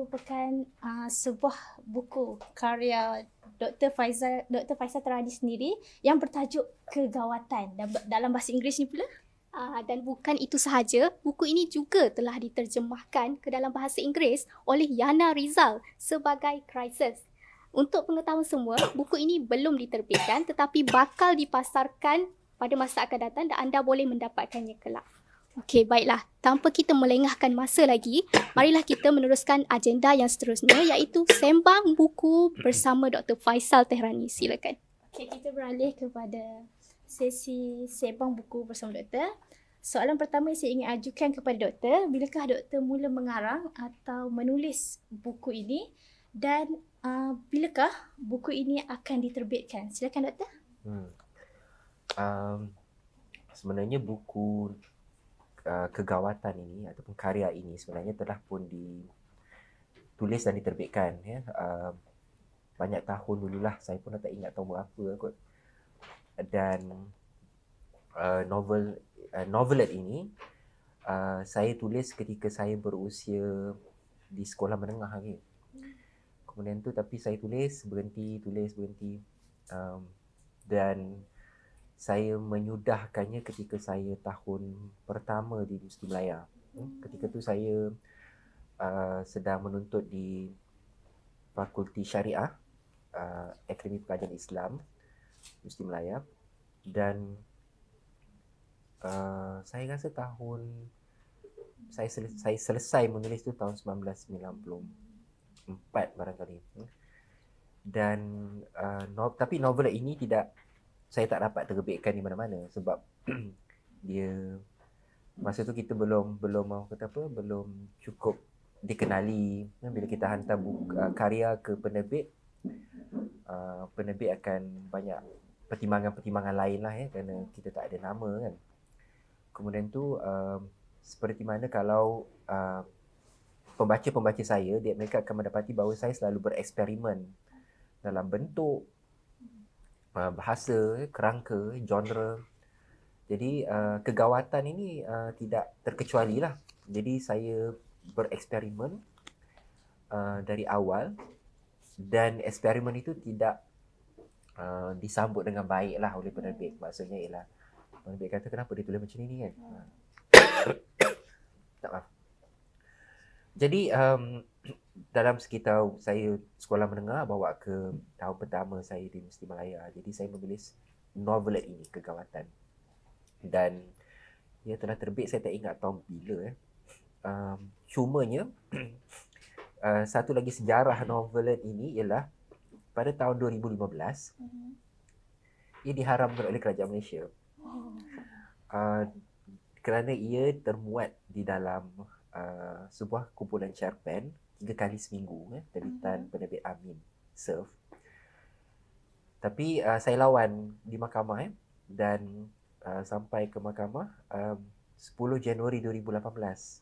merupakan sebuah buku karya Dr. Faizal Teradi sendiri yang bertajuk Kegawatan dalam bahasa Inggeris ni pula. Dan bukan itu sahaja, buku ini juga telah diterjemahkan ke dalam bahasa Inggeris oleh Yana Rizal sebagai Crisis. Untuk pengetahuan semua, buku ini belum diterbitkan tetapi bakal dipasarkan pada masa akan datang dan anda boleh mendapatkannya kelak. Okey, baiklah. Tanpa kita melengahkan masa lagi, marilah kita meneruskan agenda yang seterusnya iaitu Sembang Buku bersama Dr. Faizal Tehrani. Silakan. Okey, kita beralih kepada sesi Sembang Buku bersama doktor. Soalan pertama yang saya ingin ajukan kepada doktor, bilakah doktor mula mengarang atau menulis buku ini dan bilakah buku ini akan diterbitkan? Silakan doktor. Sebenarnya buku Kegawatan ini ataupun karya ini sebenarnya telah pun ditulis dan diterbitkan ya. Banyak tahun dululah, saya pun tak ingat tahun berapa kot. Dan novelet ini saya tulis ketika saya berusia di sekolah menengah lagi. Kemudian tu tapi saya berhenti, dan saya menyudahkannya ketika saya tahun pertama di Mesti Melaya. Ketika tu saya sedang menuntut di Fakulti Syariah, Akademi Pengajian Islam Mesti Melaya, dan saya rasa saya selesai menulis tu tahun 1994 barangkali. Dan tapi novel ini saya tak dapat terbitkan di mana-mana sebab dia masa tu kita belum cukup dikenali. Bila kita hantar karya ke penerbit, penerbit akan banyak pertimbangan lain lah ya, kerana kita tak ada nama kan. Kemudian tu seperti mana kalau pembaca-pembaca saya, mereka akan mendapati bahawa saya selalu bereksperimen dalam bentuk, bahasa, kerangka, genre. Jadi kegawatan ini tidak terkecuali lah. Jadi saya bereksperimen dari awal, dan eksperimen itu tidak disambut dengan baik lah oleh penerbit. Maksudnya ialah penerbit kata kenapa dia tulis macam ni kan. Tak maaf. Jadi dalam sekitar saya sekolah menengah bawa ke tahun pertama saya di Mesti Melaya. Jadi saya menulis novelet ini, Kegawatan. Dan ia telah terbit, saya tak ingat tahun bila. Cumanya satu lagi sejarah novelet ini ialah pada tahun 2015 ia diharamkan oleh kerajaan Malaysia. Kerana ia termuat di dalam sebuah kumpulan cerpen 3 kali seminggu, terbitan penerbit Amin Serve. Tapi saya lawan di mahkamah dan sampai ke mahkamah 10 Januari 2018.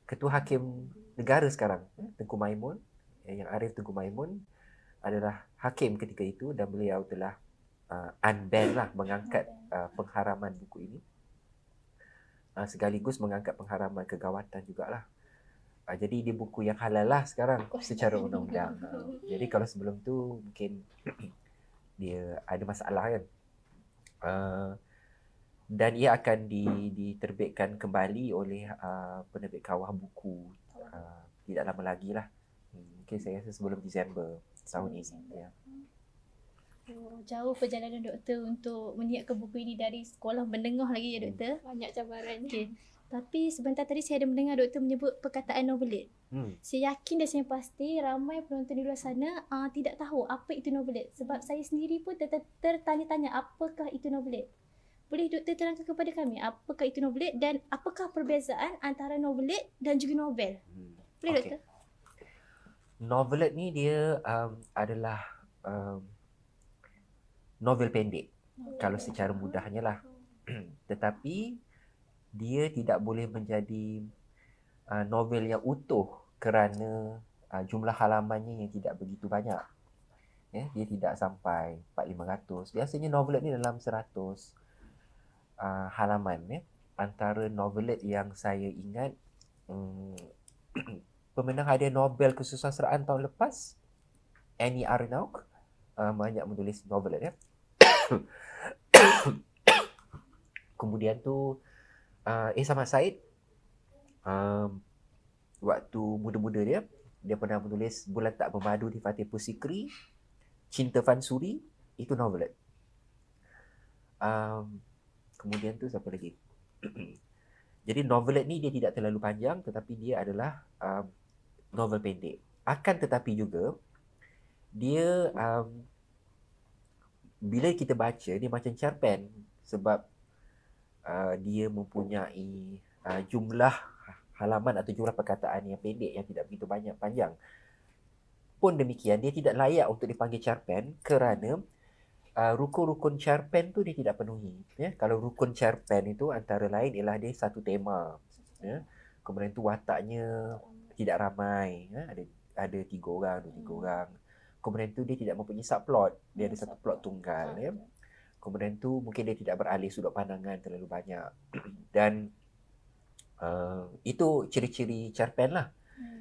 Ketua Hakim Negara sekarang, Tengku Maimun, yang Arif Tengku Maimun adalah hakim ketika itu, dan beliau telah unban lah, mengangkat pengharaman buku ini. Sekaligus mengangkat pengharaman Kegawatan jugalah. Jadi dia buku yang halal lah sekarang secara undang-undang. Jadi kalau sebelum tu mungkin dia ada masalah kan. Dan ia akan diterbitkan kembali oleh penerbit Kawah Buku tidak lama lagi lah. Mungkin saya rasa sebelum Disember tahun ini. Ya. Jauh perjalanan doktor untuk menyiapkan buku ini dari sekolah menengah lagi ya doktor. Banyak cabaran. Okay. Tapi sebentar tadi saya ada mendengar doktor menyebut perkataan novelet. Saya yakin dan saya pasti ramai penonton di luar sana tidak tahu apa itu novelet. Sebab saya sendiri pun tertanya-tanya apakah itu novelet. Boleh doktor terangkan kepada kami apakah itu novelet dan apakah perbezaan antara novelet dan juga novel? Boleh doktor? Novelet ni dia adalah novel pendek. Kalau secara mudahnya lah. Tetapi dia tidak boleh menjadi novel yang utuh kerana jumlah halamannya yang tidak begitu banyak. Ya, dia tidak sampai 400-500. Biasanya novelet ni dalam 100 halaman. Ya. Antara novelet yang saya ingat pemenang hadiah Nobel Kesusasteraan tahun lepas, Annie Arnaud, banyak menulis novel ya. Kemudian tu Samad Said, waktu muda-muda dia pernah menulis Bulan Tak Bermadu di Fatih Pusikri, Cinta Fansuri, itu novelet. Kemudian tu siapa lagi? Jadi novelet ni dia tidak terlalu panjang, tetapi dia adalah novel pendek. Akan tetapi juga dia bila kita baca dia macam cerpen, sebab dia mempunyai jumlah halaman atau jumlah perkataan yang pendek, yang tidak begitu banyak panjang. Pun demikian, dia tidak layak untuk dipanggil cerpen kerana rukun-rukun cerpen tu dia tidak penuhi. Ya? Kalau rukun cerpen itu antara lain ialah dia satu tema. Ya? Kemudian tu wataknya tidak ramai. Ya? Ada 3 orang, 2-3 orang. Kemudian tu dia tidak mempunyai subplot. Dia ada satu plot tunggal. Ya? Kemudian tu mungkin dia tidak beralih sudut pandangan terlalu banyak. Dan itu ciri-ciri cerpen lah.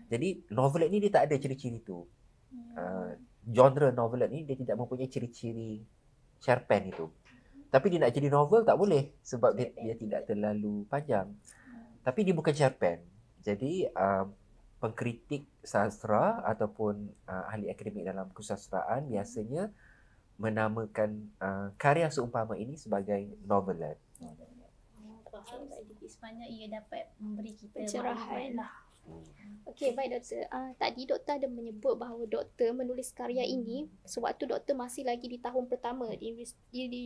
Jadi novelet ni dia tak ada ciri-ciri tu. Genre novelet ni dia tidak mempunyai ciri-ciri cerpen itu. Tapi dia nak jadi novel tak boleh sebab dia tidak terlalu panjang. Tapi dia bukan cerpen. Jadi pengkritik sastra ataupun ahli akademik dalam kesusasteraan biasanya menamakan karya seumpama ini sebagai novelet. Faham. Sebenarnya ia dapat memberi kita Pencerahan. lah. Okey, baik doktor. Tadi doktor ada menyebut bahawa doktor menulis karya ini sewaktu doktor masih lagi di tahun pertama di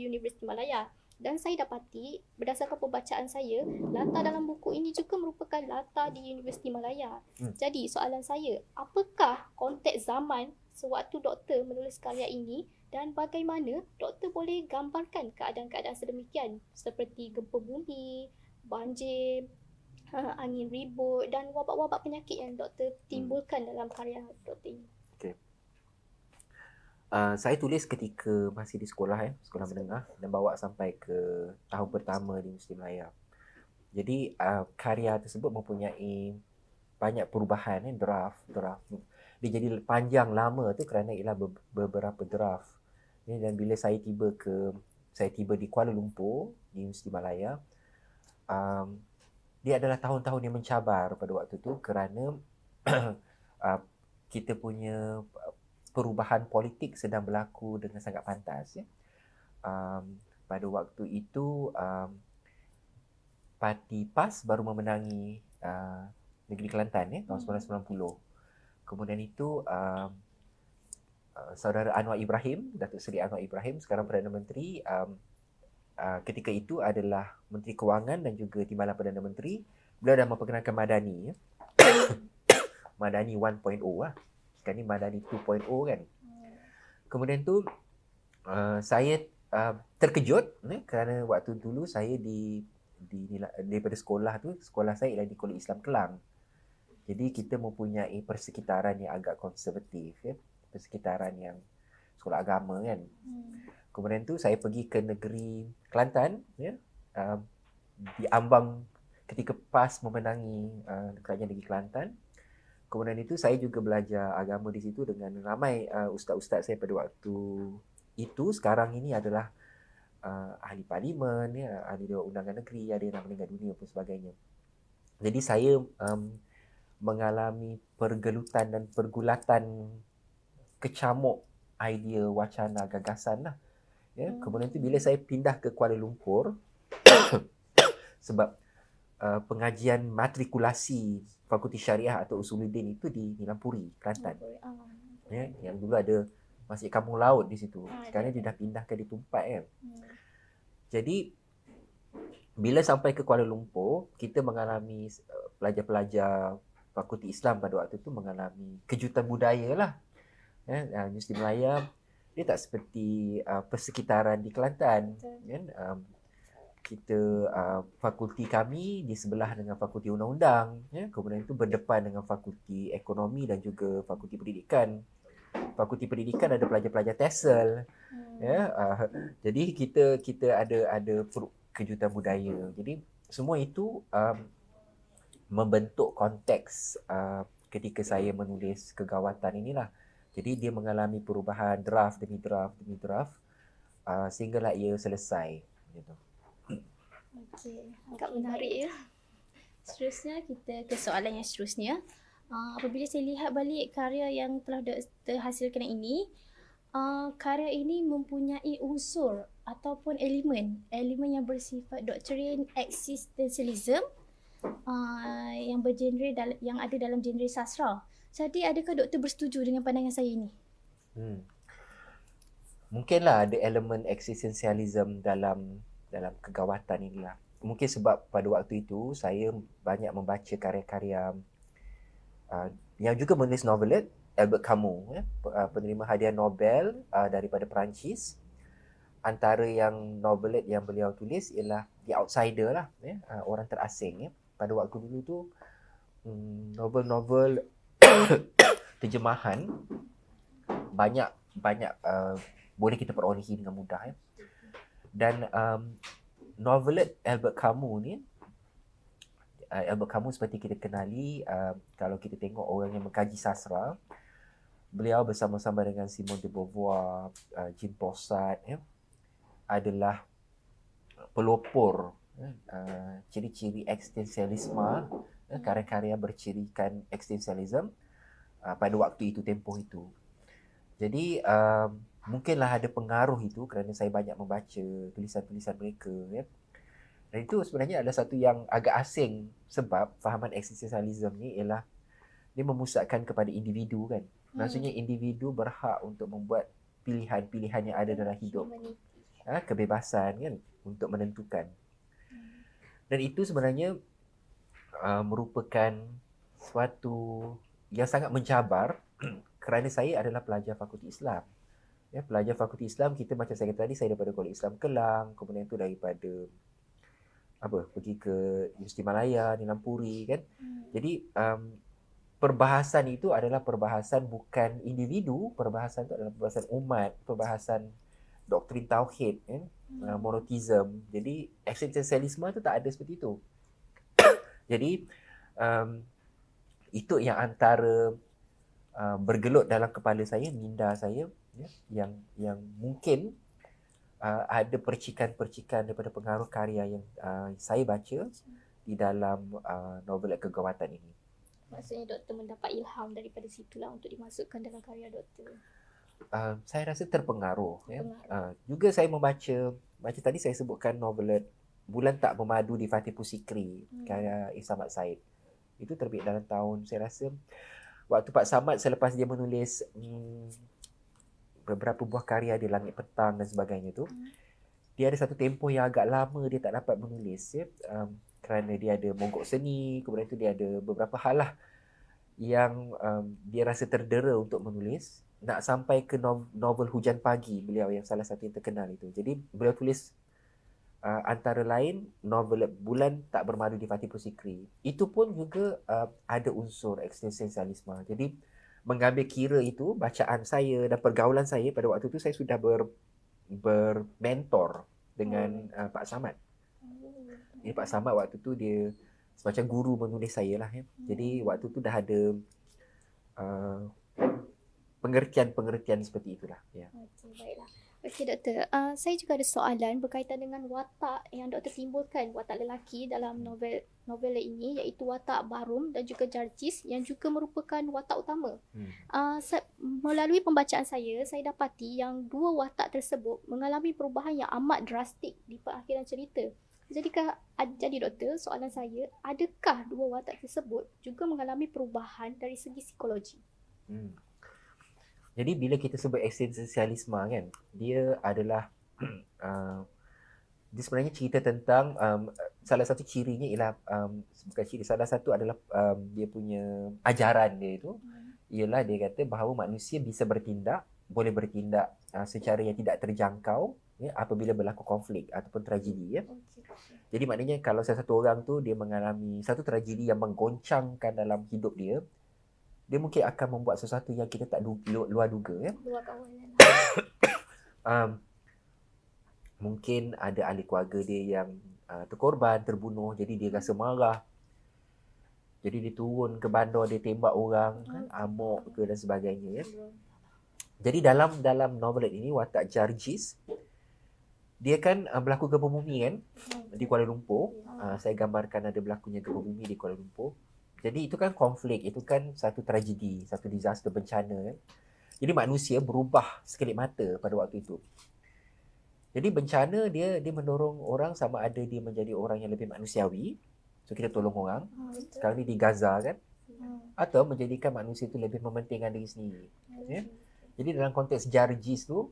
Universiti Malaya. Dan saya dapati, berdasarkan pembacaan saya, latar dalam buku ini juga merupakan latar di Universiti Malaya. Jadi, soalan saya, apakah konteks zaman sewaktu doktor menulis karya ini dan bagaimana doktor boleh gambarkan keadaan-keadaan sedemikian seperti gempa bumi, banjir, angin ribut dan wabak-wabak penyakit yang doktor timbulkan dalam karya doktor ini. Okay. Saya tulis ketika masih di sekolah, sekolah menengah, dan bawa sampai ke tahun pertama di Universiti Malaya. Jadi karya tersebut mempunyai banyak perubahan, draft. Dia jadi panjang lama tu kerana ialah beberapa draft. Dan bila saya tiba di Kuala Lumpur di Universiti Malaya, dia adalah tahun-tahun yang mencabar pada waktu tu kerana kita punya perubahan politik sedang berlaku dengan sangat pantas. Pada waktu itu Parti PAS baru memenangi negeri Kelantan tahun 1990. Kemudian itu saudara Anwar Ibrahim, Datuk Seri Anwar Ibrahim, sekarang Perdana Menteri, ketika itu adalah Menteri Kewangan dan juga Timbalan Perdana Menteri. Beliau dah memperkenalkan Madani. Madani 1.0 lah. Sekarang ni Madani 2.0 kan. Kemudian tu saya terkejut kerana waktu dulu saya daripada sekolah tu, sekolah saya ialah di Kolej Islam Kelang. Jadi kita mempunyai persekitaran yang agak konservatif, persekitaran yang sekolah agama kan. Kemudian tu saya pergi ke negeri Kelantan, di ambang ketika PAS memenangi kerajaan negeri Kelantan. Kemudian itu saya juga belajar agama di situ dengan ramai ustaz-ustaz saya pada waktu itu. Sekarang ini adalah ahli parlimen, ahli Dewan Undangan Negeri, ada yang nak meninggal dunia dan sebagainya. Jadi saya mengalami pergelutan dan pergulatan kecamuk idea, wacana, gagasan lah. Kemudian tu bila saya pindah ke Kuala Lumpur sebab pengajian matrikulasi Fakulti Syariah atau Usuluddin itu di Nilampuri, Kelantan. Yang dulu ada Masjid Kampung Laut di situ. Sekarang dia dah pindahkan di Tumpat kan. Jadi bila sampai ke Kuala Lumpur, kita mengalami pelajar-pelajar Fakulti Islam pada waktu itu mengalami kejutan budaya lah. Universiti Malaya dia tak seperti persekitaran di Kelantan kan. Kita fakulti kami di sebelah dengan fakulti undang-undang, kemudian itu berdepan dengan fakulti ekonomi dan juga fakulti pendidikan. Fakulti pendidikan ada pelajar-pelajar TESOL. Jadi kita ada kejutan budaya. Jadi semua itu membentuk konteks ketika saya menulis kegawatan inilah. Jadi dia mengalami perubahan draft demi draft demi draft sehinggalah ia selesai gitu. Okey. Agak menarik ya. Seterusnya kita ke soalan yang seterusnya. Apabila saya lihat balik karya yang telah terhasilkan ini, karya ini mempunyai unsur ataupun elemen yang bersifat doktrin eksistensialism yang bergenre yang ada dalam genre sastra. Jadi adakah doktor bersetuju dengan pandangan saya ini? Mungkinlah ada elemen eksistensialism dalam kegawatan inilah. Mungkin sebab pada waktu itu saya banyak membaca karya-karya yang juga menulis novelet, Albert Camus, penerima hadiah Nobel daripada Perancis. Antara yang novelet yang beliau tulis ialah The Outsider lah, orang terasing. Pada waktu dulu tu novel-novel terjemahan banyak boleh kita perolehi dengan mudah. Dan novelet Albert Camus ni, Albert Camus seperti kita kenali, kalau kita tengok orang yang mengkaji sastra, beliau bersama-sama dengan Simone de Beauvoir, Jean-Paul Sartre adalah pelopor ciri-ciri eksistensialisme, karya-karya bercirikan eksistensialism pada waktu itu, tempoh itu. Jadi mungkinlah ada pengaruh itu kerana saya banyak membaca tulisan-tulisan mereka. Dan itu sebenarnya adalah satu yang agak asing sebab fahaman eksistensialisme ni ialah dia memusatkan kepada individu kan. Maksudnya individu berhak untuk membuat pilihan-pilihan yang ada dalam hidup. Kebebasan kan untuk menentukan. Dan itu sebenarnya merupakan suatu yang sangat mencabar kerana saya adalah pelajar Fakulti Islam. Pelajar Fakulti Islam, kita macam saya kata tadi, saya daripada Kolej Islam Kelang, kemudian tu daripada pergi ke Universiti Malaya, Nilam Puri kan. Jadi perbahasan itu adalah perbahasan bukan individu, perbahasan itu adalah perbahasan umat, perbahasan doktrin tauhid kan, monoteism. Jadi eksistensialisme itu tak ada seperti itu. Jadi itu yang antara bergelut dalam kepala saya, minda saya, yang mungkin ada percikan-percikan daripada pengaruh karya yang saya baca di dalam novel kegawatan ini. Maksudnya doktor mendapat ilham daripada situlah untuk dimasukkan dalam karya doktor. Saya rasa terpengaruh. Juga saya membaca, macam tadi saya sebutkan novelet Bulan Tak Memadu di Fatih Pusikri, karya Ihsan Mat Said. Itu terbit dalam tahun, saya rasa, waktu Pak Samad selepas dia menulis beberapa buah karya di Langit Petang dan sebagainya tu, dia ada satu tempoh yang agak lama dia tak dapat menulis kerana dia ada mogok seni, kemudian tu dia ada beberapa hal lah yang dia rasa terdera untuk menulis, nak sampai ke novel Hujan Pagi beliau yang salah satu yang terkenal itu. Jadi beliau tulis antara lain novel Bulan Tak Bermadu di Fatih Pusikri. Itu pun juga ada unsur eksistensialisme. Jadi mengambil kira itu, bacaan saya dan pergaulan saya pada waktu itu, saya sudah bermentor dengan Pak Samad. Jadi Pak Samad waktu tu dia semacam guru menulis saya lah. Jadi waktu tu dah ada pengertian-pengertian seperti itulah. Okey, baiklah. Okey doktor, saya juga ada soalan berkaitan dengan watak yang doktor timbulkan, watak lelaki dalam novel ini, iaitu watak Barum dan juga Jarjis yang juga merupakan watak utama. Melalui pembacaan saya dapati yang dua watak tersebut mengalami perubahan yang amat drastik di perakhiran cerita. Jadi doktor, soalan saya, adakah dua watak tersebut juga mengalami perubahan dari segi psikologi? Jadi bila kita sebut eksistensialisme kan, dia adalah dia sebenarnya cerita tentang salah satu cirinya ialah bukan ciri, salah satu adalah dia punya ajaran dia itu ialah dia kata bahawa manusia bisa boleh bertindak secara yang tidak terjangkau apabila berlaku konflik ataupun tragedi Jadi maknanya kalau salah satu orang tu dia mengalami satu tragedi yang menggoncangkan dalam hidup dia mungkin akan membuat sesuatu yang kita tak luar duga Luar kawalan. Mungkin ada ahli keluarga dia yang terkorban, terbunuh, jadi dia rasa marah. Jadi dia turun ke bandar, dia tembak orang kan, amok ke dan sebagainya ya. Jadi dalam novelet ini watak Jargis, dia kan berlaku gempa bumi kan di Kuala Lumpur. Saya gambarkan ada berlakunya gempa bumi di Kuala Lumpur. Jadi itu kan konflik, itu kan satu tragedi, satu disaster, bencana kan. Jadi manusia berubah sekelip mata pada waktu itu. Jadi bencana dia mendorong orang sama ada dia menjadi orang yang lebih manusiawi. So kita tolong orang. Sekarang ni di Gaza kan. Atau menjadikan manusia itu lebih mementingkan diri sendiri. Ya? Jadi dalam konteks Jargis tu,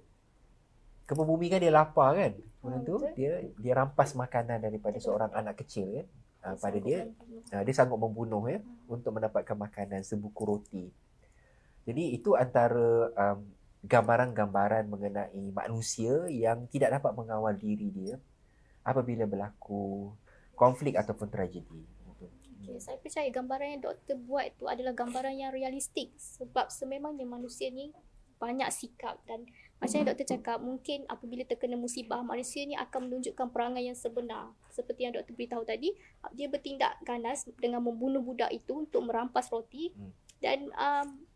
gempa bumi kan dia lapar kan. Kemudian tu dia rampas makanan daripada seorang anak kecil kan. Pada dia sanggup membunuh ya untuk mendapatkan makanan sebuku roti. Jadi itu antara gambaran-gambaran mengenai manusia yang tidak dapat mengawal diri dia apabila berlaku konflik ataupun tragedi. Okay, saya percaya gambaran yang doktor buat itu adalah gambaran yang realistik sebab sememangnya manusia ni banyak sikap dan macam yang doktor cakap, mungkin apabila terkena musibah, manusia ni akan menunjukkan perangai yang sebenar. Seperti yang doktor beritahu tadi, dia bertindak ganas dengan membunuh budak itu untuk merampas roti. Dan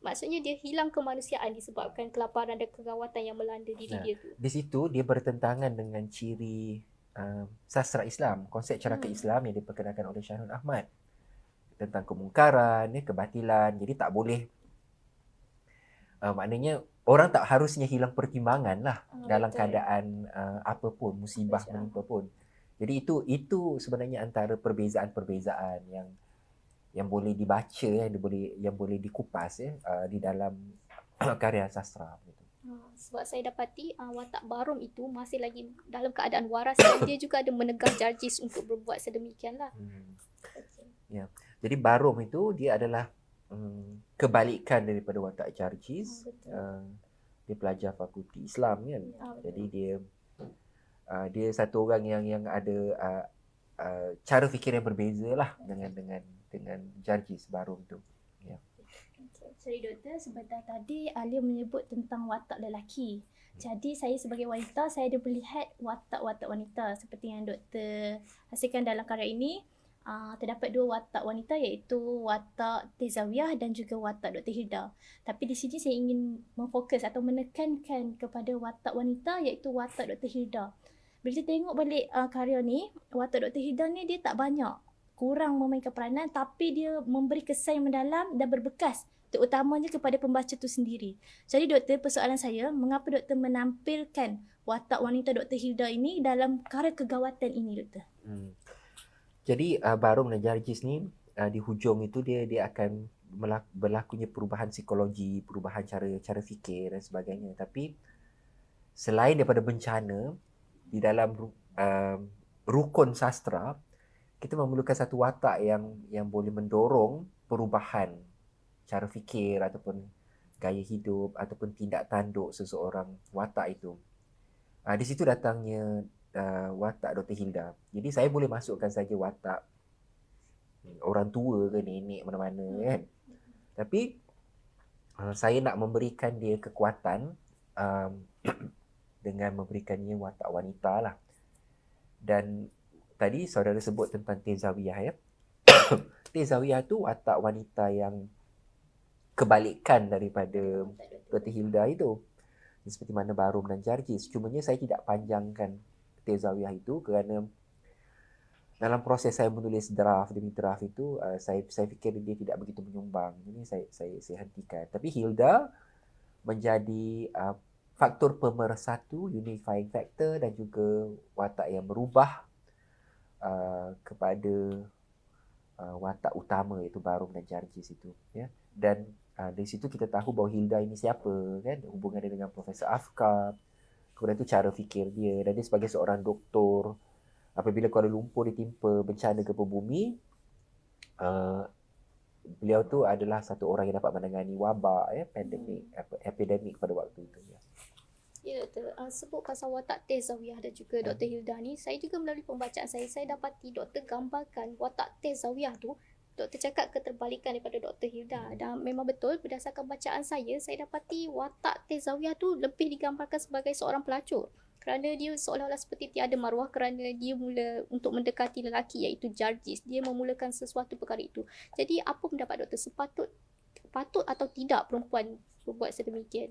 maksudnya dia hilang kemanusiaan disebabkan kelaparan dan kegawatan yang melanda diri dia tu. Di situ dia bertentangan dengan ciri sastra Islam, konsep ceraka Islam yang diperkenalkan oleh Syahrul Ahmad tentang kemungkaran, kebatilan. Jadi tak boleh, maknanya orang tak harusnya hilang pertimbangan lah dalam keadaan apapun, musibah menimpa pun. Jadi itu sebenarnya antara perbezaan-perbezaan yang boleh dibaca, yang boleh dikupas di dalam karya sastra gitu. Sebab saya dapati watak Barum itu masih lagi dalam keadaan waras dan dia juga ada menegar Jargis untuk berbuat sedemikianlah. Ya. Jadi Barum itu dia adalah kebalikan daripada watak Jargis. Dia pelajar fakulti Islam kan. Jadi dia satu orang yang ada cara fikir yang berbeza lah dengan Jargis Barum tu. Ya. Sorry doktor, sebentar tadi Alia menyebut tentang watak lelaki. Jadi saya sebagai wanita, saya ada melihat watak-watak wanita seperti yang doktor hasilkan dalam karya ini. Terdapat dua watak wanita iaitu watak Tezawiyah dan juga watak Dr. Hilda. Tapi di sini saya ingin memfokus atau menekankan kepada watak wanita iaitu watak Dr. Hilda. Bila kita tengok balik karya ni, watak Dr. Hilda ni dia tak banyak, kurang memainkan peranan tapi dia memberi kesan yang mendalam dan berbekas terutamanya kepada pembaca tu sendiri. Jadi doktor, persoalan saya, mengapa doktor menampilkan watak wanita Dr. Hilda ini dalam karya kegawatan ini doktor? Jadi Barum dan Jargis ni di hujung itu dia akan berlakunya perubahan psikologi, perubahan cara fikir dan sebagainya. Tapi selain daripada bencana di dalam rukun sastra, kita memerlukan satu watak yang boleh mendorong perubahan cara fikir ataupun gaya hidup ataupun tindak tanduk seseorang watak itu. Di situ datangnya watak Dr. Hilda. Jadi saya boleh masukkan saja watak orang tua ke nenek mana-mana kan. Tapi saya nak memberikan dia kekuatan dengan memberikannya watak wanita lah. Dan tadi saudara sebut tentang Tezawiyah ya. Tezawiyah tu watak wanita yang kebalikan daripada Dr. Hilda itu. Seperti mana Barum dan Jargis. Cumanya saya tidak panjangkan Tezawiyah itu kerana dalam proses saya menulis draft demi draft itu saya fikir dia tidak begitu menyumbang. Jadi saya hentikan. Tapi Hilda menjadi faktor pemersatu, unifying factor dan juga watak yang berubah kepada watak utama iaitu Barum dan Jargis itu ya. Dan dari situ kita tahu bahawa Hilda ini siapa kan, hubungan dia dengan Profesor Afkar, kemudian itu cara fikir dia, dan dia sebagai seorang doktor apabila Kuala Lumpur ditimpa bencana gempa bumi, beliau tu adalah satu orang yang dapat menangani wabak ya, epidemik pada waktu itu ya. Ya doktor, sebut pasal watak Tezawiyah dan juga Dr. Hilda ni, saya juga melalui pembacaan saya dapati doktor gambarkan watak Tezawiyah tu Doktor cakap keterbalikan daripada Dr. Hilda, dan memang betul berdasarkan bacaan saya dapati watak Teh Zawiyah tu lebih digambarkan sebagai seorang pelacur, kerana dia seolah-olah seperti tiada maruah kerana dia mula untuk mendekati lelaki iaitu Jarjis. Dia memulakan sesuatu perkara itu. Jadi apa pendapat doktor, patut atau tidak perempuan berbuat sedemikian?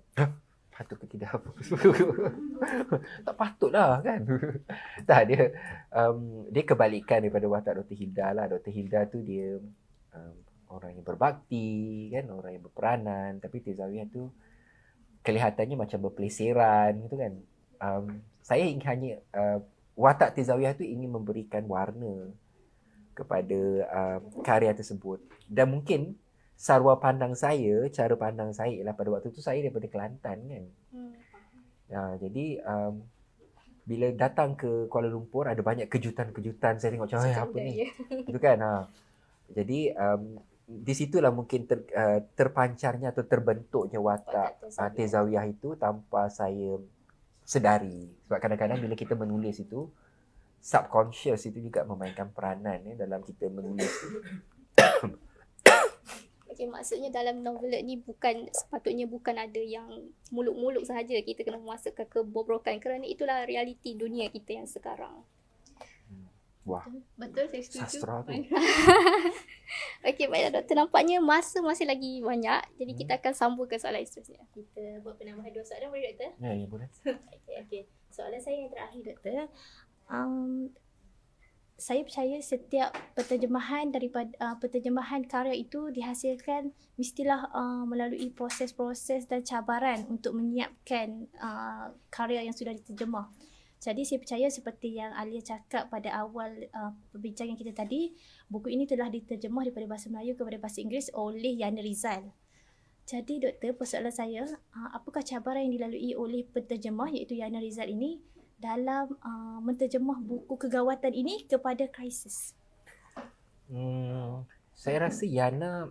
Patut ke tidak apa tak patut lah kan. Tak, dia kebalikan daripada watak Dr. Hilda lah. Dr. Hilda tu dia orang yang berbakti kan, orang yang berperanan, tapi Teh Zawiyah tu kelihatannya macam berpeleseran gitu kan. Saya hanya watak Teh Zawiyah tu ingin memberikan warna kepada karya tersebut, dan mungkin sarwa pandang saya, cara pandang saya ialah pada waktu tu saya daripada Kelantan kan. Jadi bila datang ke Kuala Lumpur ada banyak kejutan-kejutan. Saya tengok macam apa ni? Itu kan. Jadi di situlah mungkin terpancarnya atau terbentuknya watak Teh Zawiyah itu tanpa saya sedari. Sebab kadang-kadang bila kita menulis itu, subconscious itu juga memainkan peranan dalam kita menulis. Okay, maksudnya dalam novel ni sepatutnya bukan ada yang muluk-muluk sahaja. Kita kena memasukkan kebobrokan kerana itulah realiti dunia kita yang sekarang. Wah, Betul, saya setuju. sastra tu. Okey, baiklah doktor. Nampaknya masa masih lagi banyak. Jadi kita akan sambung ke soalan seterusnya. Kita buat penambahan 2 soalan boleh doktor? Ya, boleh. Okey. Soalan saya yang terakhir doktor. Saya percaya setiap penterjemahan daripada penterjemahan karya itu dihasilkan mestilah melalui proses-proses dan cabaran untuk menyiapkan karya yang sudah diterjemah. Jadi saya percaya seperti yang Alia cakap pada awal perbincangan kita tadi, buku ini telah diterjemah daripada bahasa Melayu kepada bahasa Inggeris oleh Yana Rizal. Jadi doktor, persoalan saya, apakah cabaran yang dilalui oleh penterjemah iaitu Yana Rizal ini dalam menterjemah buku kegawatan ini kepada krisis? Saya rasa Yana,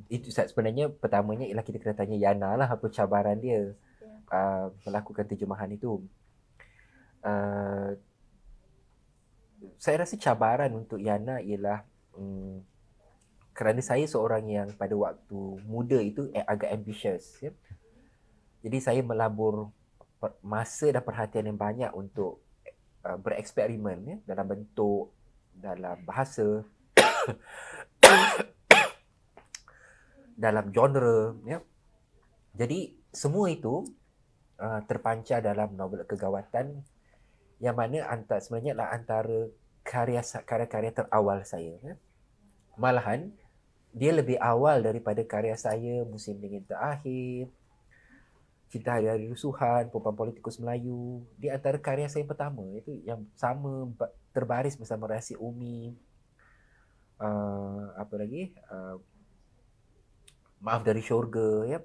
itu sebenarnya pertamanya ialah kita kena tanya Yana lah apa cabaran dia melakukan terjemahan itu. Saya rasa cabaran untuk Yana ialah kerana saya seorang yang pada waktu muda itu agak ambitious. Ya? Jadi saya melabur masa dan perhatian yang banyak untuk bereksperimen ya, dalam bentuk, dalam bahasa, dalam genre. Ya. Jadi semua itu terpancar dalam novel kegawatan yang mana sebenarnya adalah antara karya-karya terawal saya. Ya. Malahan dia lebih awal daripada karya saya Musim Dingin Terakhir, Cinta Hari-Hari Rusuhan, Perempuan Politikus Melayu. Di antara karya saya yang pertama, itu yang sama terbaris bersama Rahsia Umi. Apa lagi? Maaf Dari Syurga. Ya.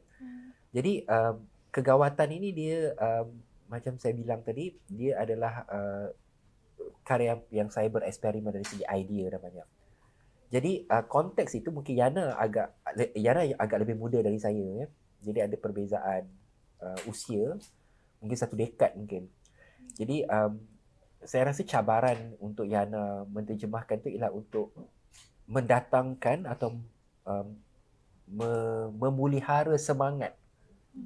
Jadi kegawatan ini dia macam saya bilang tadi, dia adalah karya yang saya bereksperimen dari segi idea dan banyak. Jadi konteks itu mungkin Yana agak lebih muda dari saya. Ya. Jadi ada perbezaan usia, mungkin 1 dekad mungkin. Jadi saya rasa cabaran untuk Yana menterjemahkan itu ialah untuk mendatangkan atau memulihara semangat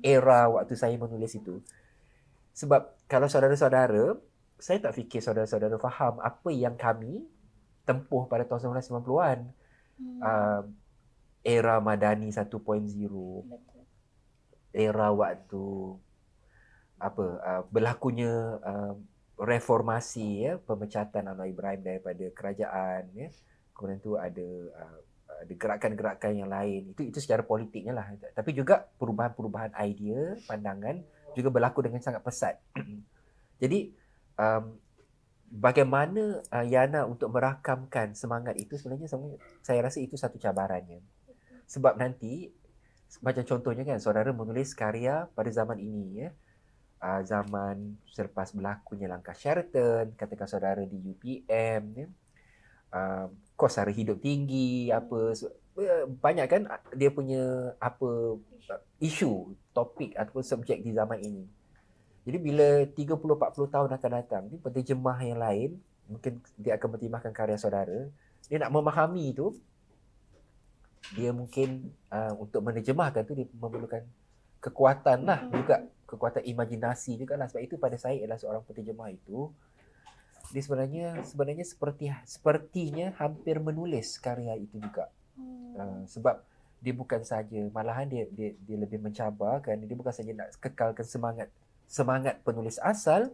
era waktu saya menulis itu. Sebab kalau saudara-saudara, saya tak fikir saudara-saudara faham apa yang kami tempuh pada tahun 1990-an. Era Madani 1.0. Era waktu berlakunya reformasi, ya, pemecatan Anwar Ibrahim daripada kerajaan, ya. Kemudian tu ada gerakan-gerakan yang lain. Itu secara politiknya lah. Tapi juga perubahan-perubahan idea, pandangan juga berlaku dengan sangat pesat. Jadi bagaimana Yana untuk merakamkan semangat itu, sebenarnya saya rasa itu satu cabarannya. Sebab nanti macam contohnya kan, saudara menulis karya pada zaman ini, ya. Zaman selepas berlakunya langkah Sheraton, katakan saudara di UPM, ya. Kos sara hidup tinggi, banyak kan dia punya isu, topik ataupun subjek di zaman ini. Jadi bila 30-40 tahun akan datang, ni penterjemah yang lain mungkin dia akan menterjemahkan karya saudara, dia nak memahami itu, dia mungkin untuk menerjemahkan tu dia memerlukan kekuatan lah juga, kekuatan imajinasi juga lah. Sebab itu pada saya adalah seorang penterjemah itu, dia sebenarnya sepertinya hampir menulis karya itu juga. Sebab dia bukan saja, malahan dia lebih mencabarkan, dia bukan saja nak kekalkan semangat penulis asal,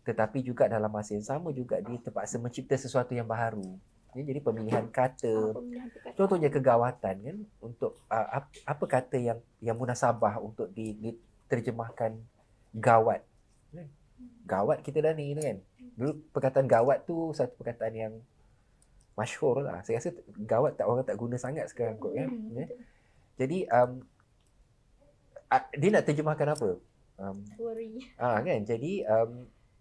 tetapi juga dalam masa yang sama juga dia terpaksa mencipta sesuatu yang baru. Jadi pemilihan kata, contohnya kegawatan kan, untuk apa kata yang munasabah untuk diterjemahkan gawat. Gawat kita dah ni kan. Dulu perkataan gawat tu satu perkataan yang masyhur lah. Saya rasa gawat orang tak guna sangat sekarang kot kan. Jadi dia nak terjemahkan apa? Worry. Kan. Jadi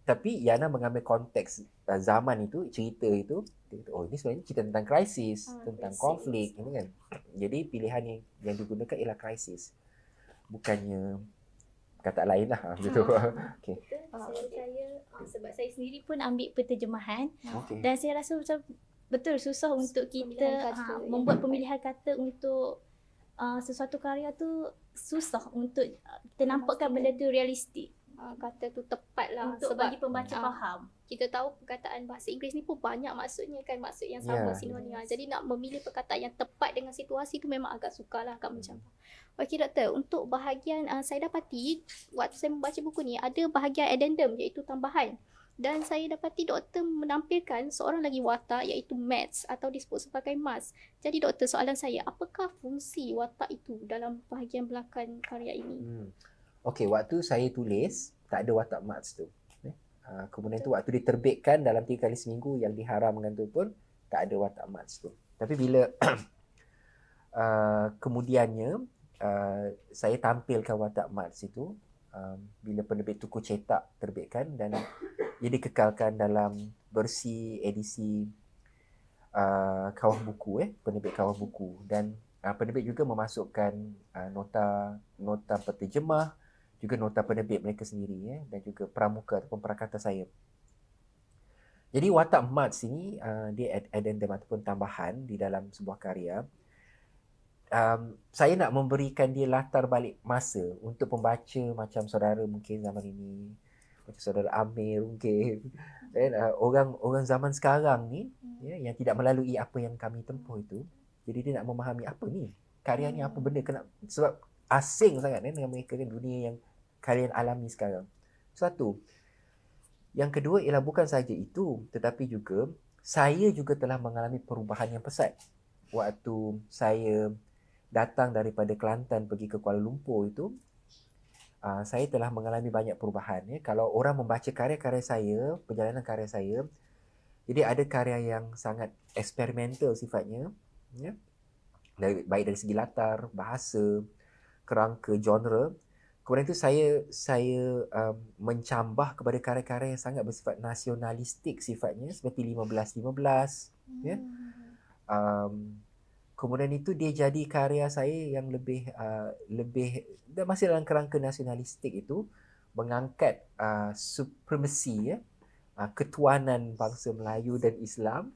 tapi Yana mengambil konteks zaman itu, cerita itu, oh ini sebenarnya cerita tentang krisis, tentang konflik, ini kan. Jadi pilihan yang digunakan ialah krisis, bukannya kata lain lah gitu. Okay. Sebab saya sendiri pun ambil penterjemahan, dan saya rasa macam betul susah untuk kita membuat pemilihan kata untuk sesuatu karya tu, susah untuk kita nampakkan benda tu realistik. Kata tu tepat lah untuk sebab bagi pembaca faham. Kita tahu perkataan bahasa Inggeris ni pun banyak maksudnya kan, maksud yang sama, sinonim. Jadi nak memilih perkataan yang tepat dengan situasi tu memang agak sukar lah, agak mencabar. Okey doktor, untuk bahagian saya dapati waktu saya membaca buku ni ada bahagian addendum, iaitu tambahan. Dan saya dapati doktor menampilkan seorang lagi watak, iaitu Maths atau disebut sebagai Mas. Jadi doktor, soalan saya, apakah fungsi watak itu dalam bahagian belakang karya ini? Okey, waktu saya tulis tak ada watak Maths tu. Kemudian tu waktu diterbitkan dalam 3 kali seminggu yang diharamkan tu pun tak ada watak Maths tu. Tapi bila kemudiannya saya tampilkan watak Maths itu bila penerbit Tuku Cetak terbitkan, dan ia dikekalkan dalam versi edisi Kawah Buku, penerbit Kawah Buku, dan penerbit juga memasukkan nota penterjemah, juga nota penerbit mereka sendiri, dan juga pramuka ataupun prakata saya. Jadi watak Maths ini dia addendum ataupun tambahan di dalam sebuah karya. Saya nak memberikan dia latar balik masa untuk pembaca macam saudara mungkin zaman ini, macam saudara Amir mungkin, dan orang zaman sekarang ni yang tidak melalui apa yang kami tempuh itu. Jadi dia nak memahami apa ni, karya ni apa benda, sebab asing sangat dengan mereka kan, dunia yang kalian alami sekarang. Satu. Yang kedua ialah bukan saja itu, tetapi juga saya juga telah mengalami perubahan yang pesat. Waktu saya datang daripada Kelantan pergi ke Kuala Lumpur itu, saya telah mengalami banyak perubahan. Kalau orang membaca karya-karya saya, perjalanan karya saya, jadi ada karya yang sangat eksperimental sifatnya, baik dari segi latar, bahasa, kerangka, genre. Kemudian itu saya mencambah kepada karya-karya yang sangat bersifat nasionalistik sifatnya, seperti 1515. Kemudian itu dia jadi karya saya yang lebih masih dalam kerangka nasionalistik itu, mengangkat supremasi, ketuanan bangsa Melayu dan Islam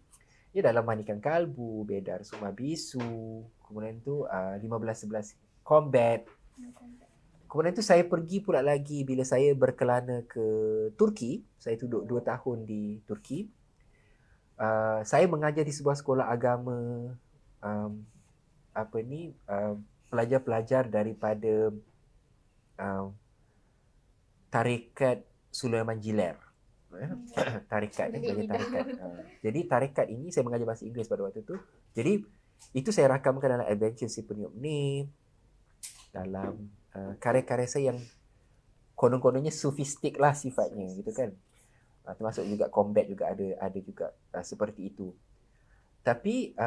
dalam Manikan Kalbu, Bedar Sukma Bisu, kemudian itu 1511 Combat. Kemudian itu saya pergi pula lagi bila saya berkelana ke Turki. Saya duduk 2 tahun di Turki. Saya mengajar di sebuah sekolah agama, pelajar-pelajar daripada Tarekat Sulaiman Jiler. Tarikat, belajar tarikat. Jadi tarikat ini saya mengajar bahasa Inggeris pada waktu itu. Jadi itu saya rakamkan dalam Adventure Symphony of Name, dalam karya-karya saya yang konon-kononnya sofistik lah sifatnya gitu kan. Termasuk juga Combat juga ada juga seperti itu. Tapi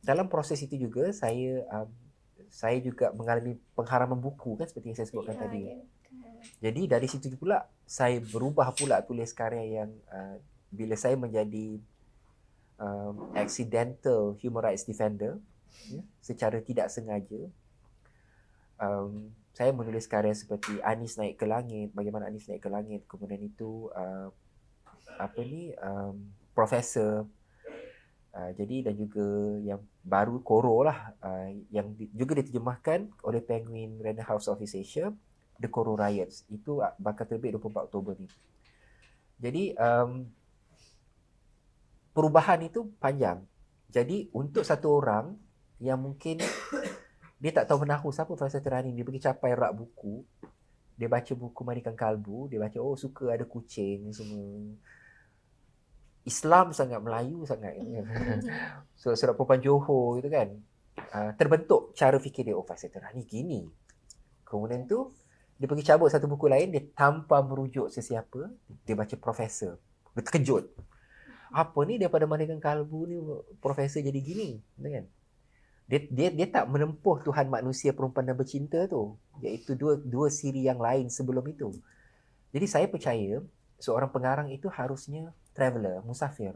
dalam proses itu juga saya juga mengalami pengharaman buku kan, seperti yang saya sebutkan tadi. Jadi dari situ pula saya berubah pula tulis karya yang bila saya menjadi accidental human rights defender, secara tidak sengaja, saya menulis karya seperti Anis Naik ke Langit, bagaimana Anis naik ke langit, kemudian itu Profesor, Jadi dan juga yang baru Coro lah, yang juga diterjemahkan oleh Penguin Random House Office Asia, The Coro Riots. Itu bakal terbit 24 Oktober ni. Jadi perubahan itu panjang. Jadi untuk satu orang yang mungkin dia tak tahu menahu siapa Faisal Terani, dia pergi capai rak buku, dia baca buku Mandikan Kalbu, dia baca suka ada kucing semua. Islam sangat Melayu sangat. Surat perempuan Johor gitu kan. Terbentuk cara fikir dia, Faisal Terani gini. Kemudian tu dia pergi cabut satu buku lain, dia tanpa merujuk sesiapa, dia baca Profesor. Dia terkejut. Apa ni daripada Mandikan Kalbu ni Profesor jadi gini, kan? Dia tak menempuh Tuhan manusia perempuan dan bercinta tu, iaitu dua siri yang lain sebelum itu. Jadi saya percaya seorang pengarang itu harusnya traveller, musafir.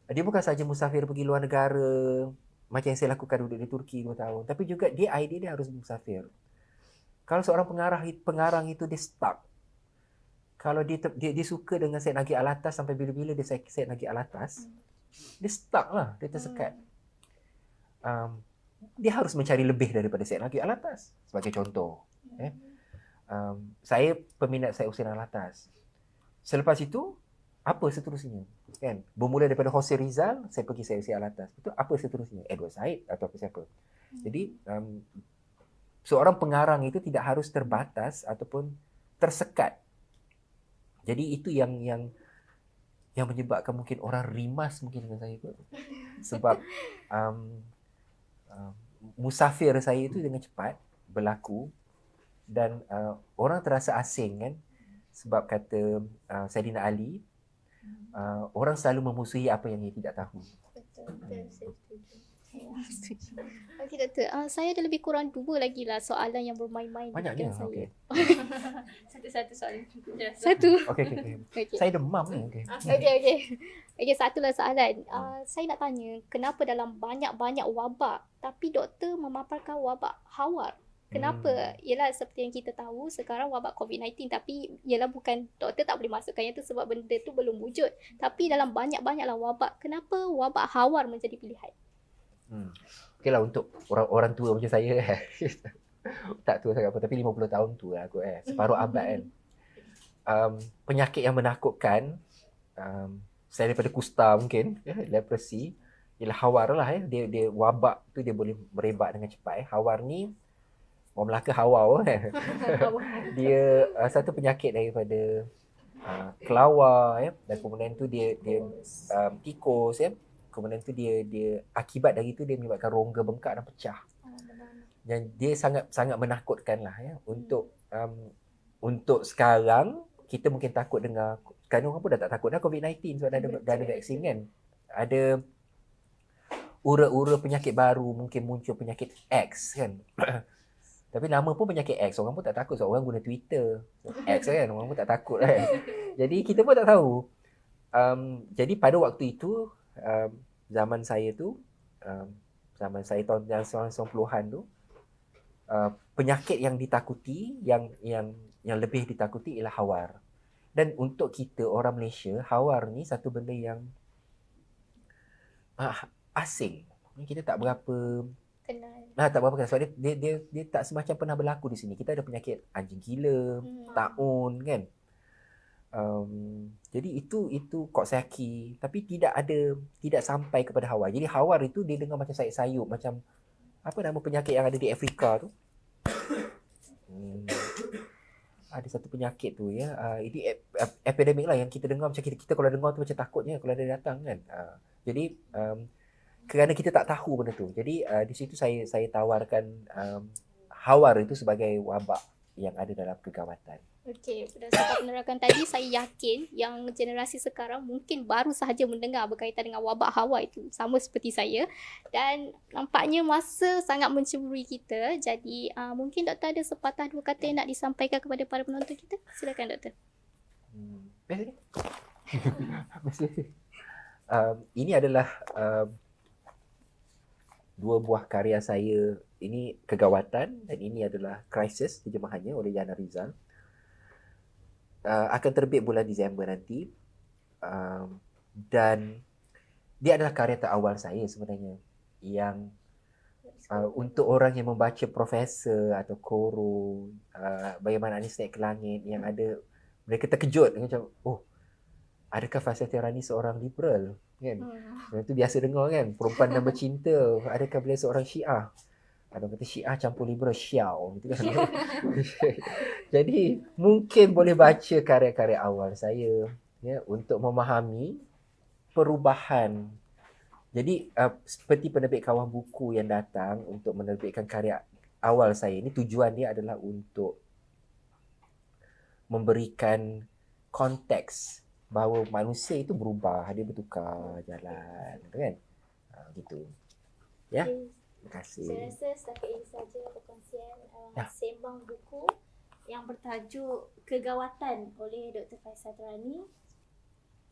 Dia bukan saja musafir pergi luar negara macam yang saya lakukan duduk di Turki 2 tahun, tapi juga idea dia harus musafir. Kalau seorang pengarang itu dia stuck. Kalau dia suka dengan Syed Nagib Alatas sampai bila-bila dia Syed Nagib Alatas, dia stuck lah, dia tersekat. Dia harus mencari lebih daripada Syed Nagib Alatas. Sebagai contoh, saya peminat Syed Hussein Alatas. Selepas itu, apa seterusnya? Kan? Bermula daripada Hossein Rizal, saya pergi Syed Hussein Alatas. Itu apa seterusnya? Edward Said atau apa siapa? Jadi, seorang pengarang itu tidak harus terbatas ataupun tersekat. Jadi itu yang menyebabkan mungkin orang rimas mungkin dengan saya pun. Sebab musafir saya itu dengan cepat berlaku dan orang terasa asing kan, sebab kata Saidina Ali, orang selalu memusuhi apa yang dia tidak tahu. Betul. Okey doktor, saya ada lebih kurang 2 lagi lah soalan yang bermain-main di Banyaknya, fikiran saya. okey. Satu soalan. Satu. Okey. Okey. Saya demam ni, okey. Okey, satulah soalan. Saya nak tanya, kenapa dalam banyak-banyak wabak tapi doktor memaparkan wabak hawar? Kenapa? Ialah seperti yang kita tahu sekarang wabak COVID-19, tapi ialah bukan, doktor tak boleh masukkan yang tu sebab benda tu belum wujud. Tapi dalam banyak-banyaklah wabak, kenapa wabak hawar menjadi pilihan? Okeylah, untuk orang tua macam saya tak tua sangat apa, tapi 50 tahun tu lah aku separuh abad kan. Penyakit yang menakutkan selain daripada kusta mungkin, leprosy, ialah hawar lah. Dia wabak tu dia boleh merebak dengan cepat. Hawar ni orang Melaka hawau dia satu penyakit daripada kelawar dan kemudian tu dia tikus kemudian tu dia akibat dari itu dia menyebabkan rongga bengkak dan pecah. Dan dia sangat menakutkan lah untuk sekarang kita mungkin takut dengar, kan orang pun dah tak takut dah COVID-19 sebab dah ada vaksin kan. Ada ura-ura penyakit baru, mungkin muncul penyakit X kan. Tapi nama pun penyakit X, orang pun tak takut sebab orang guna Twitter. X kan, orang pun tak takut kan. Jadi kita pun tak tahu. Jadi pada waktu itu, zaman saya tahun 90-an tu, penyakit yang ditakuti, yang lebih ditakuti ialah hawar. Dan untuk kita orang Malaysia, hawar ni satu benda yang asing. Kita tak berapa Kenal. tak berapa kenal sebab dia tak semacam pernah berlaku di sini. Kita ada penyakit anjing gila, taun kan. Jadi itu koksaki, tapi tidak sampai kepada hawar. Jadi hawar itu dia dengar macam sayup-sayup, macam apa nama penyakit yang ada di Afrika tu? Ada satu penyakit tu ini epidemik lah yang kita dengar, macam kita kalau dengar tu macam takutnya kalau dia datang kan. Jadi kerana kita tak tahu benda tu. Jadi di situ saya tawarkan hawar itu sebagai wabak yang ada dalam kegawatan. Okey, berdasarkan penerakan tadi, saya yakin yang generasi sekarang mungkin baru sahaja mendengar berkaitan dengan wabak hawar itu, sama seperti saya. Dan nampaknya masa sangat mencemburui kita. Jadi mungkin doktor ada sepatah 2 kata yang nak disampaikan kepada para penonton kita. Silakan doktor. Ini adalah 2 buah karya saya. Ini Kegawatan dan ini adalah Crisis, terjemahannya oleh Yana Rizal. Akan terbit bulan Disember nanti. Dan dia adalah karya terawal saya sebenarnya, yang untuk orang yang membaca Profesor atau Koro, Bagaimana Anies Naik ke Langit, yang ada mereka terkejut macam, oh, adakah Fasya Tirani seorang liberal, kan? Itu biasa dengar kan, perempuan dan bercinta, adakah beliau seorang Syiah? Ada kata Syiah campur liberal, Syiau gitu kan. Jadi mungkin boleh baca karya-karya awal saya, ya, untuk memahami perubahan. Jadi seperti penerbit Kawah Buku yang datang untuk menerbitkan karya awal saya ini, tujuan dia adalah untuk memberikan konteks bahawa manusia itu berubah, dia bertukar jalan, kan? Gitu. Ya. Terima kasih. Saya rasa setakat ini saja perkongsian sembang buku yang bertajuk Kegawatan oleh Dr. Faisal Tirani.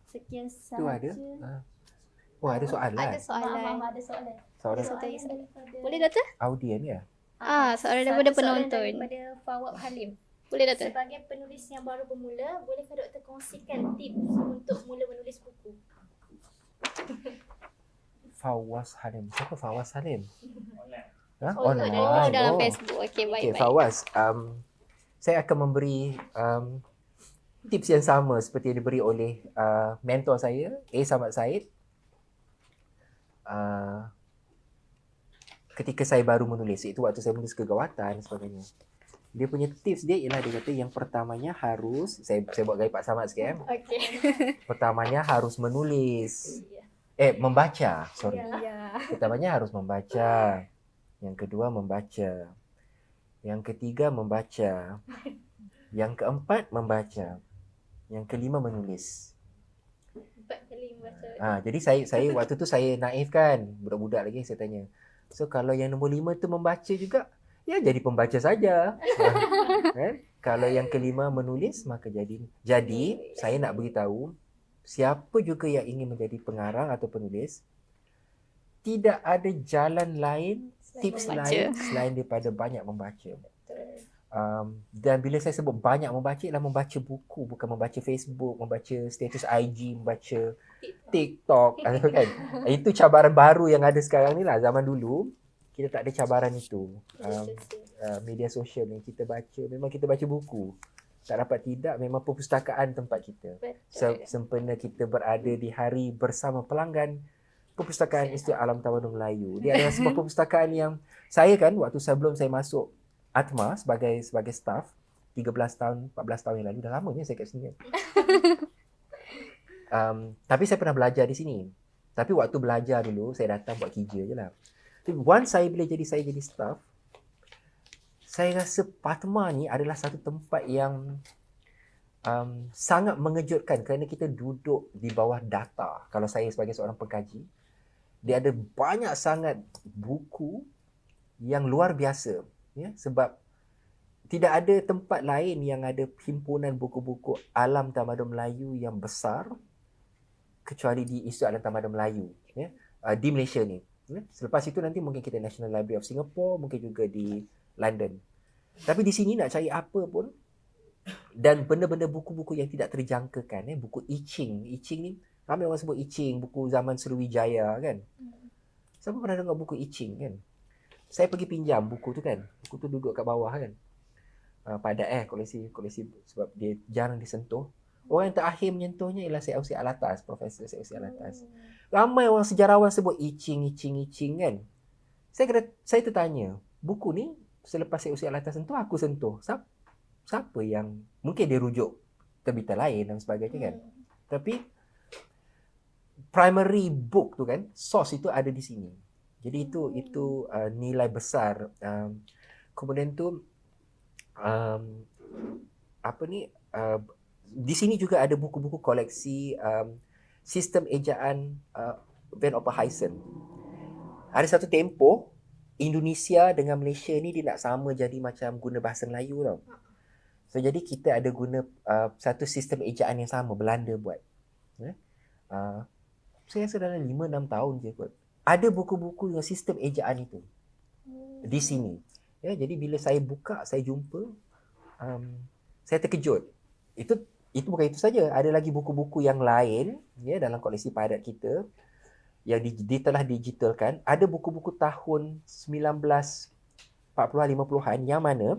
Sekian sahaja. Itu ada. Oh, ada soalan. Ada soalan. Ada soalan. Soalan daripada Boleh Doktor? audien ya. Soalan daripada soalan penonton. daripada Fawad Halim. Boleh Doktor? Sebagai penulis yang baru bermula, bolehkah doktor kongsikan tips untuk mula menulis buku? Fawaz Halim. Siapa Fawaz Halim? Oh, dalam Facebook. Okey, Okay, baik. Fawaz. Saya akan memberi tips yang sama seperti yang diberi oleh mentor saya, A. Samad Said. Ketika saya baru menulis, itu waktu saya menulis Kegawatan dan sebagainya. Dia punya tips dia ialah, dia kata yang pertamanya harus, saya buat gaya Pak Samad sikit. Okey. Pertamanya harus menulis. Membaca, sorry. Ya. Pertamanya harus membaca. Yang kedua membaca. Yang ketiga membaca. Yang keempat membaca. Yang kelima menulis. 4 kali membaca. Jadi saya waktu tu saya naif kan, budak-budak lagi, saya tanya. So kalau yang nombor 5 tu membaca juga, ya jadi pembaca saja. Kalau yang kelima menulis, maka jadi saya nak beritahu, siapa juga yang ingin menjadi pengarang atau penulis, tidak ada jalan lain, tips lain selain daripada banyak membaca. Dan bila saya sebut banyak membaca, ialah membaca buku, bukan membaca Facebook, membaca status IG, membaca TikTok, kan? Itu cabaran baru yang ada sekarang ni lah. Zaman dulu kita tak ada cabaran itu. Media sosial ni kita baca, memang kita baca buku. Tak dapat tidak, memang perpustakaan tempat kita. Sempena kita berada di hari bersama pelanggan Perpustakaan Institut Alam Tamadun Melayu. Dia adalah sebuah perpustakaan yang saya kan, waktu sebelum saya masuk ATMA sebagai staff 13 tahun, 14 tahun yang lalu, dah lamanya saya kat sini kan. Tapi saya pernah belajar di sini. Tapi waktu belajar dulu, saya datang buat kerja je lah. Tapi once saya jadi staff, saya rasa Patma ni adalah satu tempat yang sangat mengejutkan kerana kita duduk di bawah data. Kalau saya sebagai seorang pengkaji, dia ada banyak sangat buku yang luar biasa. Ya, sebab tidak ada tempat lain yang ada himpunan buku-buku alam tamadun Melayu yang besar kecuali di Institut Alam Tamadun Melayu, ya, di Malaysia ni. Ya. Selepas itu nanti mungkin kita National Library of Singapore, mungkin juga di London. Tapi di sini nak cari apa pun, dan benda-benda buku-buku yang tidak terjangkakan, buku I Ching. I Ching ni ramai orang sebut I Ching, buku zaman Sriwijaya kan. Siapa pernah dengar buku I Ching kan? Saya pergi pinjam buku tu kan. Buku tu duduk kat bawah kan. Padat koleksi sebab dia jarang disentuh. Orang yang terakhir menyentuhnya ialah Syed Ausi Alatas, Profesor Syed Ausi Alatas. Ramai orang sejarawan sebut I Ching kan. Saya tertanya, buku ni selepas Syed Ausi Alatas sentuh, aku sentuh. Siapa yang mungkin dia rujuk terbitan lain dan sebagainya kan. Tapi primary book tu kan, source itu ada di sini. Jadi itu nilai besar. Kemudian tu di sini juga ada buku-buku koleksi sistem ejaan Van Oppenhuysen. Ada satu tempoh Indonesia dengan Malaysia ni dia nak sama jadi macam guna bahasa Melayu tau. So jadi kita ada guna satu sistem ejaan yang sama, Belanda buat. Saya rasa dalam 5-6 tahun je kot. Ada buku-buku dengan sistem ejaan itu di sini. Ya, jadi bila saya buka, saya jumpa, saya terkejut. Itu bukan itu saja. Ada lagi buku-buku yang lain ya dalam koleksi padat kita yang dia telah digitalkan. Ada buku-buku tahun 1940-an 50-an yang mana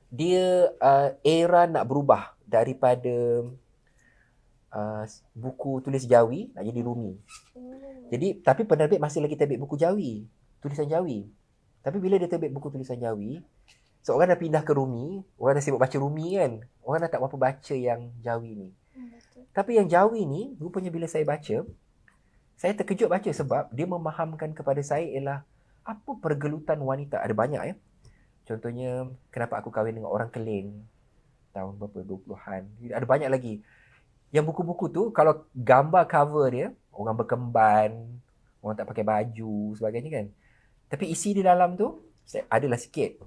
dia era nak berubah daripada buku tulis Jawi nak jadi Rumi. Jadi tapi penerbit masih lagi terbit buku Jawi, tulisan Jawi. Tapi bila dia terbit buku tulisan Jawi, seorang dah pindah ke Rumi, orang dah sibuk baca Rumi kan. Orang dah tak berapa baca yang Jawi ni. Tapi yang Jawi ni, rupanya bila saya baca, saya terkejut baca sebab dia memahamkan kepada saya ialah apa pergelutan wanita. Ada banyak ya. Contohnya, kenapa aku kahwin dengan orang Keling tahun berapa, 20-an. Ada banyak lagi. Yang buku-buku tu, kalau gambar cover dia, orang berkemban, orang tak pakai baju, sebagainya kan. Tapi isi di dalam tu, adalah sikit.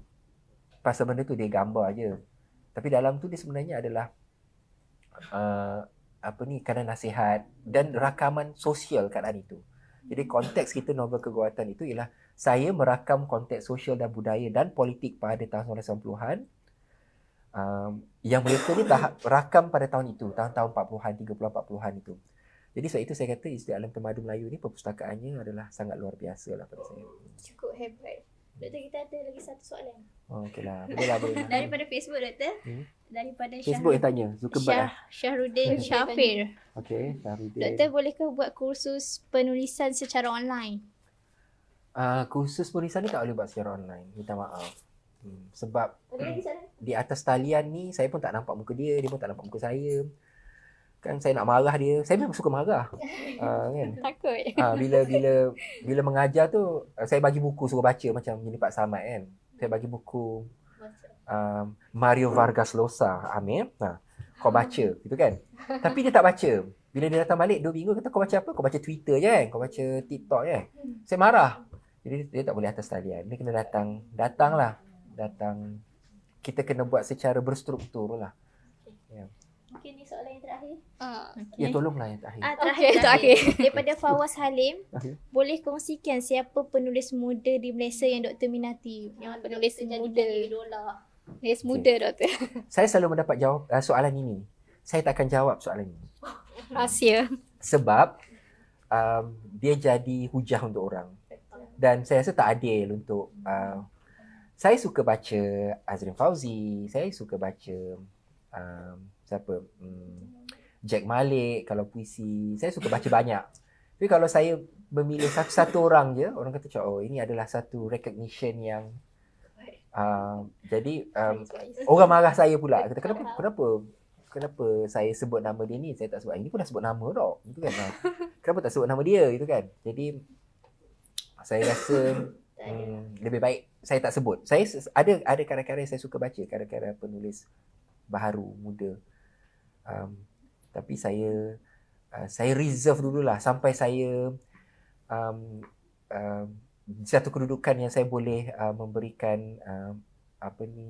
Pasal benda tu dia gambar je. Tapi dalam tu dia sebenarnya adalah kadar nasihat dan rakaman sosial kat dalam itu. Jadi konteks kita novel Kegawatan itu ialah saya merakam konteks sosial dan budaya dan politik pada tahun 1990-an. Yang mereka ni rakam pada tahun itu, tahun-tahun 40-an, 30-an, 40-an itu. Jadi sebab itu saya kata Institut Alam Terpadu Melayu ni perpustakaannya adalah sangat luar biasa lah pada saya. Cukup hebat. Doktor, kita ada lagi satu soalan. Oh, okeylah. Boleh lah. Daripada Facebook, Doktor. Daripada Facebook yang tanya. Zuckerberg Syahrudin Syafir. Okey, Syahrudin. Doktor, bolehkah buat kursus penulisan secara online? Kursus penulisan ni tak boleh buat secara online. Minta maaf. Sebab di atas talian ni saya pun tak nampak muka dia pun tak nampak muka saya. Kan saya nak marah dia. Saya memang suka marah. Kan? Takut. Bila mengajar tu saya bagi buku suruh baca macam Jenis Pak Samad kan. Saya bagi buku Mario Vargas Llosa, Amir. Kau baca gitu kan. Tapi dia tak baca. Bila dia datang balik 2 minggu kata kau baca apa? Kau baca Twitter je kan. Kau baca TikTok je kan. Saya marah. Jadi dia tak boleh atas talian. Dia kena datang. Kita kena buat secara berstruktur lah. Ya. Mungkin ni soalan yang terakhir. Ya tolonglah yang terakhir. Terakhir. Daripada Fawaz Halim, boleh kongsikan siapa penulis muda di Malaysia yang Doktor minati? Yang Penulis muda. Idola. Penulis muda, Doktor. Saya selalu mendapat jawab soalan ini. Saya tak akan jawab soalan ini. Rahsia. Sebab dia jadi hujah untuk orang. Dan saya rasa tak adil untuk saya suka baca Azrin Fauzi, saya suka baca Jack Malik kalau puisi. Saya suka baca banyak. Tapi kalau saya memilih satu-satu orang je, orang kata macam ini adalah satu recognition yang jadi orang marah saya pula. Kata kenapa saya sebut nama dia ni? Saya tak sebut. Ini pun dah sebut nama tau. Gitu kan. Kenapa tak sebut nama dia gitu kan? Jadi saya rasa lebih baik saya tak sebut. Saya ada karya-karya saya suka baca, karya-karya penulis baharu, muda. Tapi saya reserve dululah sampai saya satu kedudukan yang saya boleh memberikan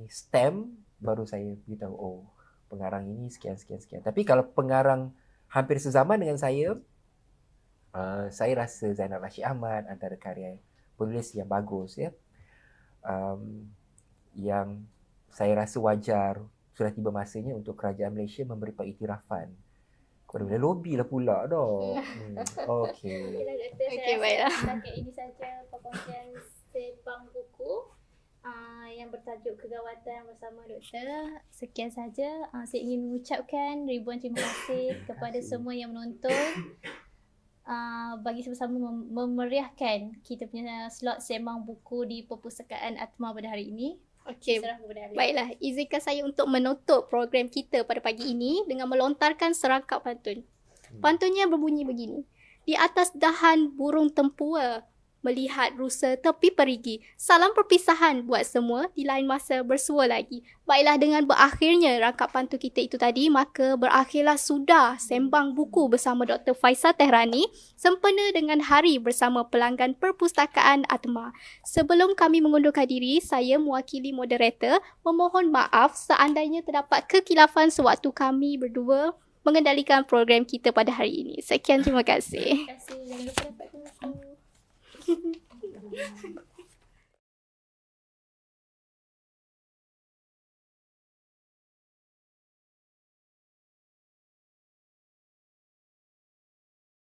stamp, baru saya beritahu pengarang ini sekian. Tapi kalau pengarang hampir sezaman dengan saya rasa Zainal Rashid Ahmad antara karya penulis yang bagus ya. Yang saya rasa wajar sudah tiba masanya untuk kerajaan Malaysia memberi pengiktirafan kepada beliau. Lobby lah pula dah. Okey. Okey, baiklah. Setakat ini saja perkongsian Sembang Buku yang bertajuk Kegawatan bersama Doktor. Sekian saja. Saya ingin mengucapkan ribuan terima kasih kepada semua yang menonton. Bagi sama-sama memeriahkan kita punya slot Sembang Buku di Perpustakaan Atma pada hari ini. Okey, baiklah. Izinkan saya untuk menutup program kita pada pagi ini dengan melontarkan serangkap pantun. Pantunnya berbunyi begini. Di atas dahan burung tempua, melihat rusa tepi perigi. Salam perpisahan buat semua, di lain masa bersua lagi. Baiklah, dengan berakhirnya rangkap pantun kita itu tadi, maka berakhirlah sudah Sembang Buku bersama Dr. Faisal Tehrani sempena dengan hari bersama pelanggan Perpustakaan Atma. Sebelum kami mengundurkan diri, saya mewakili moderator memohon maaf seandainya terdapat kekhilafan sewaktu kami berdua mengendalikan program kita pada hari ini. Sekian, terima kasih. Terima kasih. Jangan lupa dapat buku.